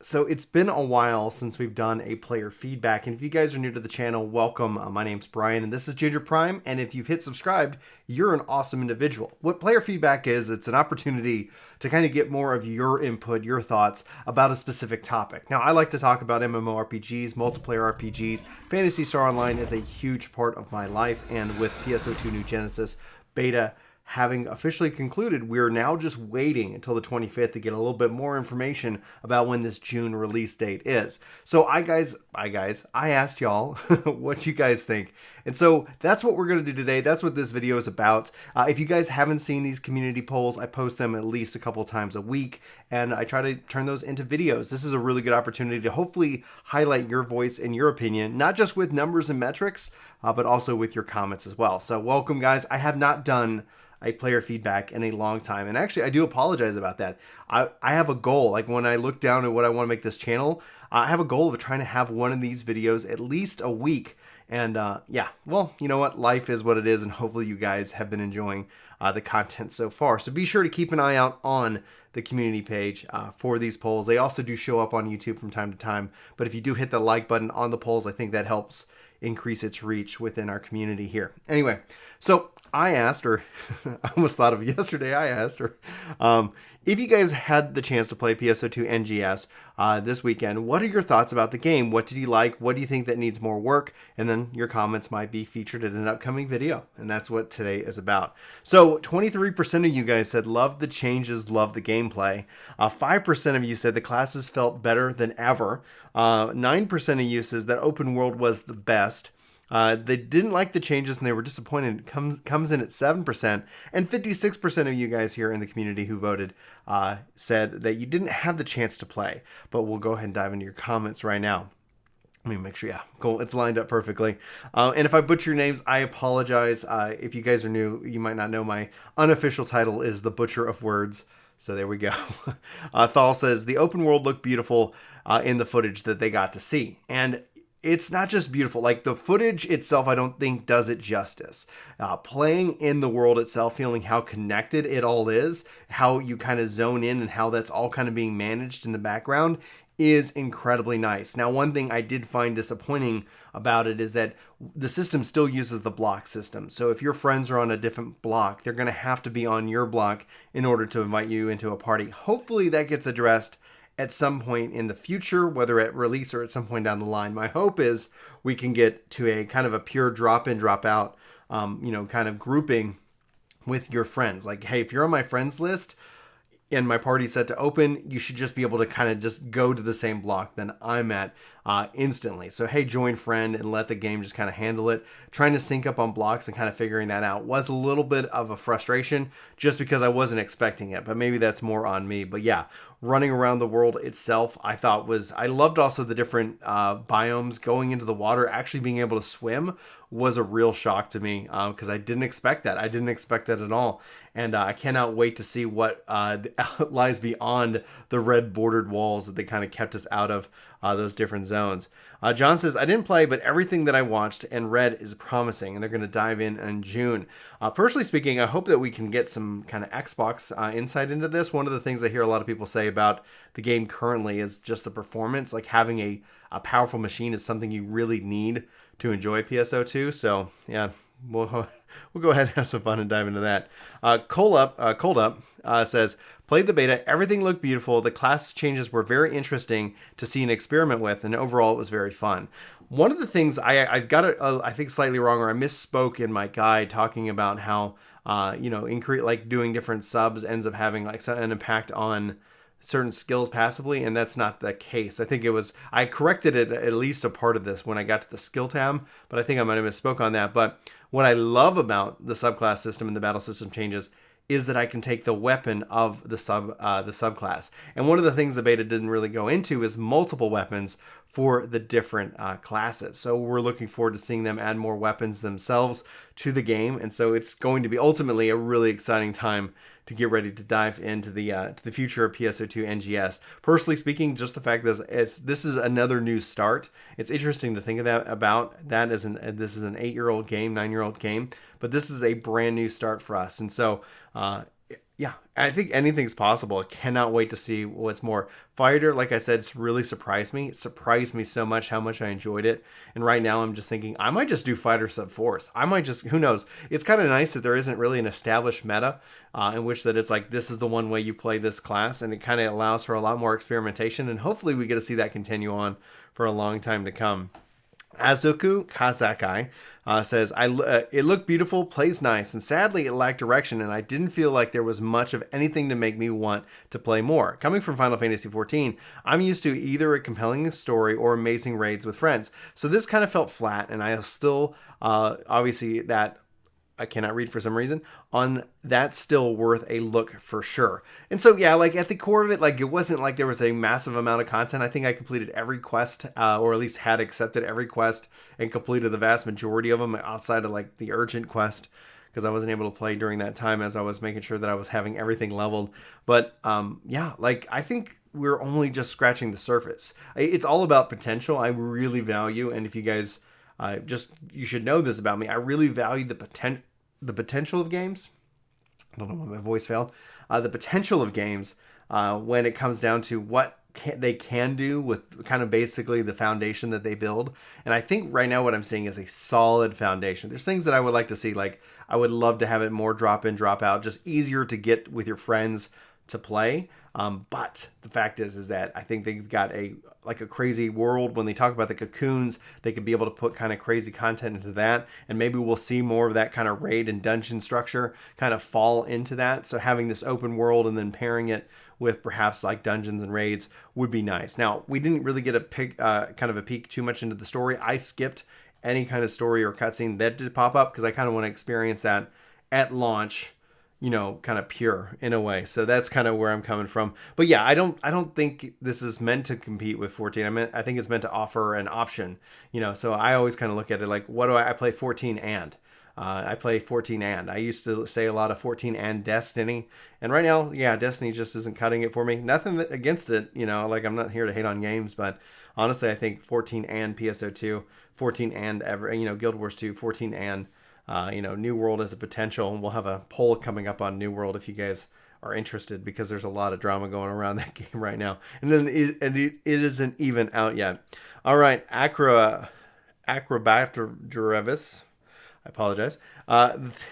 So it's been a while since we've done a player feedback, and if you guys are new to the channel, welcome. My name's Brian, and this is Ginger Prime, and if you've hit subscribed, you're an awesome individual. What player feedback is, it's an opportunity to kind of get more of your input, your thoughts about a specific topic. Now, I like to talk about MMORPGs, multiplayer RPGs. Phantasy Star Online is a huge part of my life, and with PSO2 New Genesis beta having officially concluded, we're now just waiting until the 25th to get a little bit more information about when this June release date is. So I asked y'all what you guys think. And so that's what we're going to do today. That's what this video is about. If you guys haven't seen these community polls, I post them at least a couple times a week, and I try to turn those into videos. This is a really good opportunity to hopefully highlight your voice and your opinion, not just with numbers and metrics, but also with your comments as well. So welcome, guys. I have not done a player feedback in a long time, and actually I do apologize about that. I have a goal, like when I look down at what I want to make this channel, I have a goal of trying to have one of these videos at least a week. And yeah, well, you know what, life is what it is, and hopefully you guys have been enjoying the content so far. So be sure to keep an eye out on the community page for these polls. They also do show up on YouTube from time to time, but if you do hit the like button on the polls, I think that helps increase its reach within our community here. Anyway, so I asked, or I almost thought of yesterday, I asked her, if you guys had the chance to play PSO2 NGS this weekend, what are your thoughts about the game? What did you like? What do you think that needs more work? And then your comments might be featured in an upcoming video. And that's what today is about. So 23% of you guys said love the changes, love the gameplay. 5% of you said the classes felt better than ever. 9% of you says that open world was the best. They didn't like the changes and they were disappointed. It comes in at 7%. And 56% of you guys here in the community who voted said that you didn't have the chance to play. But we'll go ahead and dive into your comments right now. Let me make sure, yeah, cool. It's lined up perfectly. And if I butcher your names, I apologize. If you guys are new, you might not know my unofficial title is the Butcher of Words. So there we go. Thal says, the open world looked beautiful in the footage that they got to see. And it's not just beautiful, like the footage itself, I don't think does it justice. Playing in the world itself, feeling how connected it all is, how you kind of zone in and how that's all kind of being managed in the background is incredibly nice. Now, one thing I did find disappointing about it is that the system still uses the block system. So if your friends are on a different block, they're going to have to be on your block in order to invite you into a party. Hopefully that gets addressed at some point in the future, whether at release or at some point down the line. My hope is we can get to a kind of a pure drop in, drop out, kind of grouping with your friends. Like, hey, if you're on my friends list and my party's set to open, you should just be able to kind of just go to the same block that I'm at instantly. So, hey, join friend and let the game just kind of handle it. Trying to sync up on blocks and kind of figuring that out was a little bit of a frustration just because I wasn't expecting it, but maybe that's more on me. But yeah, running around the world itself, I loved also the different biomes, going into the water, actually being able to swim was a real shock to me because I didn't expect that. I didn't expect that at all. And I cannot wait to see what lies beyond the red bordered walls that they kind of kept us out of those different zones. John says, I didn't play, but everything that I watched and read is promising, and they're going to dive in June. Personally speaking, I hope that we can get some kind of Xbox insight into this. One of the things I hear a lot of people say about the game currently is just the performance. Like having a powerful machine is something you really need to enjoy PSO2. So yeah, we'll go ahead and have some fun and dive into that. Cold Up says, played the beta, everything looked beautiful, the class changes were very interesting to see and experiment with, and overall it was very fun. One of the things I've got it, I think slightly wrong, or I misspoke in my guide talking about how like doing different subs ends up having like an impact on certain skills passively, and that's not the case. I think I corrected it at least a part of this when I got to the skill tab, but I think I might have misspoke on that. But what I love about the subclass system and the battle system changes is that I can take the weapon of the subclass. And one of the things the beta didn't really go into is multiple weapons for the different classes. So we're looking forward to seeing them add more weapons themselves to the game. And so it's going to be ultimately a really exciting time to get ready to dive into the future of PSO2 NGS. Personally speaking, just the fact that this is another new start. It's interesting to think about that as this is an 8-year-old game, 9-year-old game, but this is a brand new start for us. And so Yeah, I think anything's possible. I cannot wait to see what's more. Fighter, like I said, it's really surprised me. It surprised me so much how much I enjoyed it. And right now I'm just thinking I might just do Fighter Sub Force. I might just, who knows? It's kind of nice that there isn't really an established meta in which that it's like this is the one way you play this class, and it kind of allows for a lot more experimentation. And hopefully we get to see that continue on for a long time to come. Azuku Kazakai says, it looked beautiful, plays nice, and sadly it lacked direction, and I didn't feel like there was much of anything to make me want to play more. Coming from Final Fantasy XIV, I'm used to either a compelling story or amazing raids with friends, so this kind of felt flat, and I still, obviously that I cannot read for some reason, on that's still worth a look for sure. And so, yeah, like at the core of it, like it wasn't like there was a massive amount of content. I think I completed every quest, or at least had accepted every quest and completed the vast majority of them outside of like the urgent quest, because I wasn't able to play during that time as I was making sure that I was having everything leveled. But yeah, like I think we're only just scratching the surface. It's all about potential. I really value, and if you guys you should know this about me. I really value the potential of games. I don't know why my voice failed. The potential of games when it comes down to what they can do with kind of basically the foundation that they build. And I think right now what I'm seeing is a solid foundation. There's things that I would like to see, like I would love to have it more drop in, drop out, just easier to get with your friends to play. But the fact is that I think they've got a crazy world. When they talk about the cocoons, they could be able to put kind of crazy content into that, and maybe we'll see more of that kind of raid and dungeon structure kind of fall into that. So having this open world and then pairing it with perhaps like dungeons and raids would be nice. Now, we didn't really get a kind of a peek too much into the story. I skipped any kind of story or cutscene that did pop up because I kind of want to experience that at launch, you know, kind of pure in a way. So that's kind of where I'm coming from. But yeah, I don't think this is meant to compete with 14. I think it's meant to offer an option, you know. So I always kind of look at it like, what do I play 14 and I play 14 and I used to say a lot of 14 and Destiny, and right now, yeah, Destiny just isn't cutting it for me. Nothing against it, you know, like I'm not here to hate on games, but honestly, I think 14 and PSO2, 14 and Guild Wars 2, 14 and New World as a potential. And we'll have a poll coming up on New World if you guys are interested, because there's a lot of drama going around that game right now. And then it isn't even out yet. All right, Acrobat I apologize.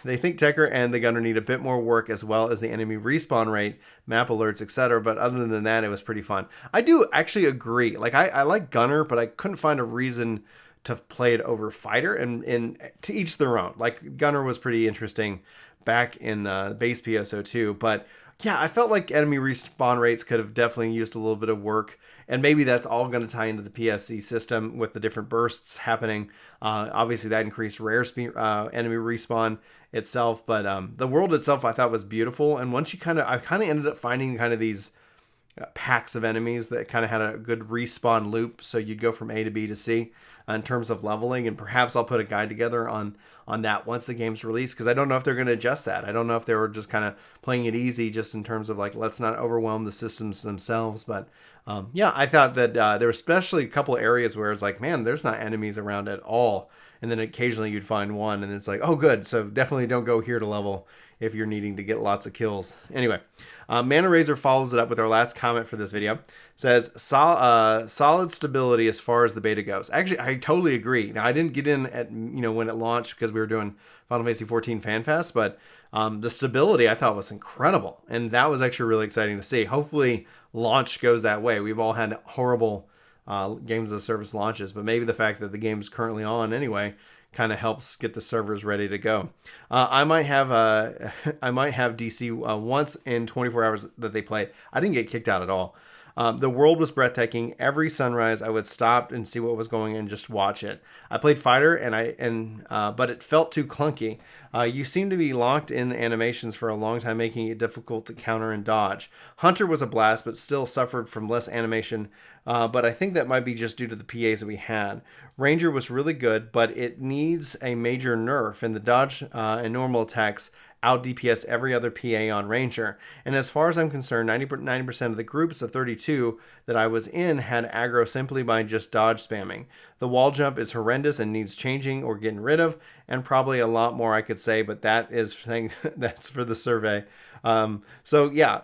They think Tekker and the Gunner need a bit more work, as well as the enemy respawn rate, map alerts, etc. But other than that, it was pretty fun. I do actually agree. Like I like Gunner, but I couldn't find a reason to play it over Fighter, and to each their own. Like Gunner was pretty interesting back in base PSO2, but yeah, I felt like enemy respawn rates could have definitely used a little bit of work, and maybe that's all going to tie into the PSC system with the different bursts happening. Obviously, that increased rare speed, enemy respawn itself, but the world itself I thought was beautiful. And once I kind of ended up finding kind of these packs of enemies that kind of had a good respawn loop, so you'd go from A to B to C in terms of leveling, and perhaps I'll put a guide together on that once the game's released, because I don't know if they're going to adjust that. I don't know if they were just kind of playing it easy just in terms of like, let's not overwhelm the systems themselves. But yeah, I thought that there were especially a couple of areas where it's like, man, there's not enemies around at all, and then occasionally you'd find one, and it's like, oh good, so definitely don't go here to level if you're needing to get lots of kills. Anyway, Mana Razor follows it up with our last comment for this video. Says, solid stability as far as the beta goes. Actually, I totally agree. Now, I didn't get in at, when it launched because we were doing Final Fantasy XIV FanFest, but the stability I thought was incredible. And that was actually really exciting to see. Hopefully, launch goes that way. We've all had horrible games as a service launches, but maybe the fact that the game's currently on anyway kind of helps get the servers ready to go. I might have DC once in 24 hours that they played. I didn't get kicked out at all. The world was breathtaking. Every sunrise, I would stop and see what was going on and just watch it. I played Fighter, but it felt too clunky. You seem to be locked in animations for a long time, making it difficult to counter and dodge. Hunter was a blast, but still suffered from less animation. But I think that might be just due to the PAs that we had. Ranger was really good, but it needs a major nerf, and the dodge and normal attacks out DPS every other PA on Ranger. And as far as I'm concerned, 90% of the groups of 32 that I was in had aggro simply by just dodge spamming. The wall jump is horrendous and needs changing or getting rid of, and probably a lot more I could say, but that's for the survey. So yeah,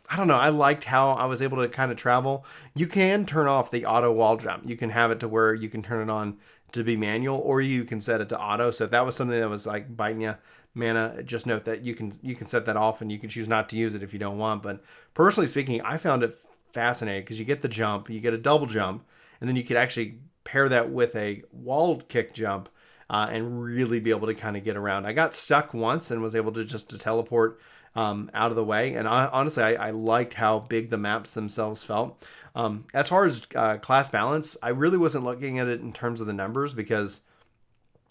I don't know. I liked how I was able to kind of travel. You can turn off the auto wall jump. You can have it to where you can turn it on to be manual, or you can set it to auto. So if that was something that was like biting you mana, just note that you can set that off, and you can choose not to use it if you don't want. But personally speaking, I found it fascinating because you get the jump, you get a double jump, and then you could actually pair that with a wall kick jump and really be able to kind of get around. I got stuck once and was able to teleport out of the way. And honestly, I liked how big the maps themselves felt. As far as class balance, I really wasn't looking at it in terms of the numbers because,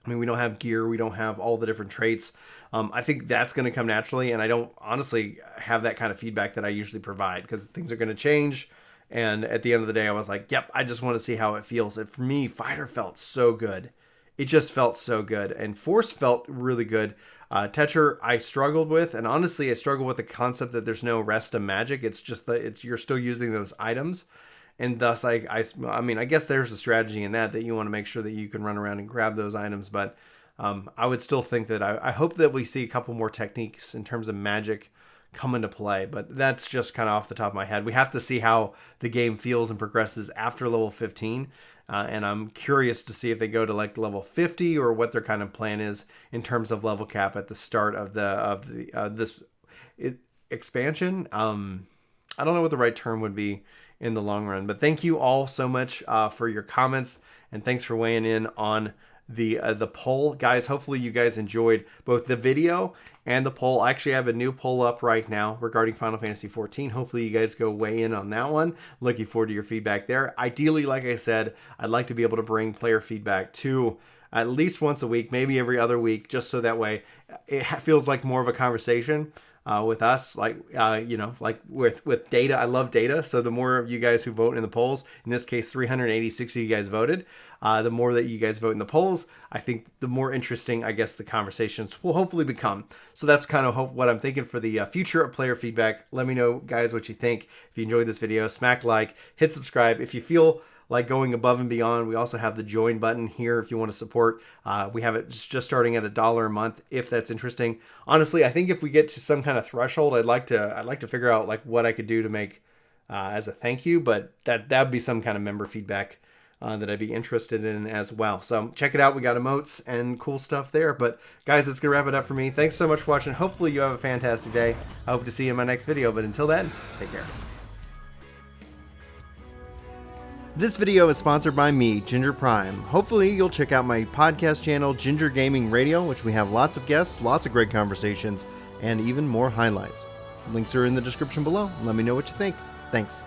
I mean, we don't have gear. We don't have all the different traits. I think that's going to come naturally. And I don't honestly have that kind of feedback that I usually provide because things are going to change. And at the end of the day, I was like, yep, I just want to see how it feels. And for me, Fighter felt so good. It just felt so good. And Force felt really good. Tetcher, I struggled with, and honestly, I struggle with the concept that there's no rest of magic. It's just that you're still using those items, and thus, I mean, I guess there's a strategy in that you want to make sure that you can run around and grab those items. But I would still think that I hope that we see a couple more techniques in terms of magic come into play. But that's just kind of off the top of my head. We have to see how the game feels and progresses after level 15. And I'm curious to see if they go to like level 50 or what their kind of plan is in terms of level cap at the start of this expansion. I don't know what the right term would be in the long run, but thank you all so much for your comments, and thanks for weighing in on the poll, guys. Hopefully you guys enjoyed both the video and the poll. I actually have a new poll up right now regarding Final Fantasy XIV. Hopefully you guys go weigh in on that one. Looking forward to your feedback there. Ideally, like I said, I'd like to be able to bring player feedback to at least once a week, maybe every other week, just so that way it feels like more of a conversation with us, like with data. I love data, so the more of you guys who vote in the polls, in this case 386 of you guys voted, the more that you guys vote in the polls, I think the more interesting, I guess, the conversations will hopefully become. So that's kind of what I'm thinking for the future of player feedback. Let me know, guys, what you think. If you enjoyed this video, smack like, hit subscribe. If you feel like going above and beyond, we also have the join button here if you want to support. We have it just starting at $1 a month, if that's interesting. Honestly, I think if we get to some kind of threshold, I'd like to figure out like what I could do to make as a thank you, but that'd be some kind of member feedback that I'd be interested in as well. So check it out. We got emotes and cool stuff there. But guys, that's gonna wrap it up for me. Thanks so much for watching. Hopefully you have a fantastic day. I hope to see you in my next video, but until then, take care. This video is sponsored by me, Ginger Prime. Hopefully you'll check out my podcast channel, Ginger Gaming Radio, which we have lots of guests, lots of great conversations, and even more highlights. Links are in the description below. Let me know what you think. Thanks.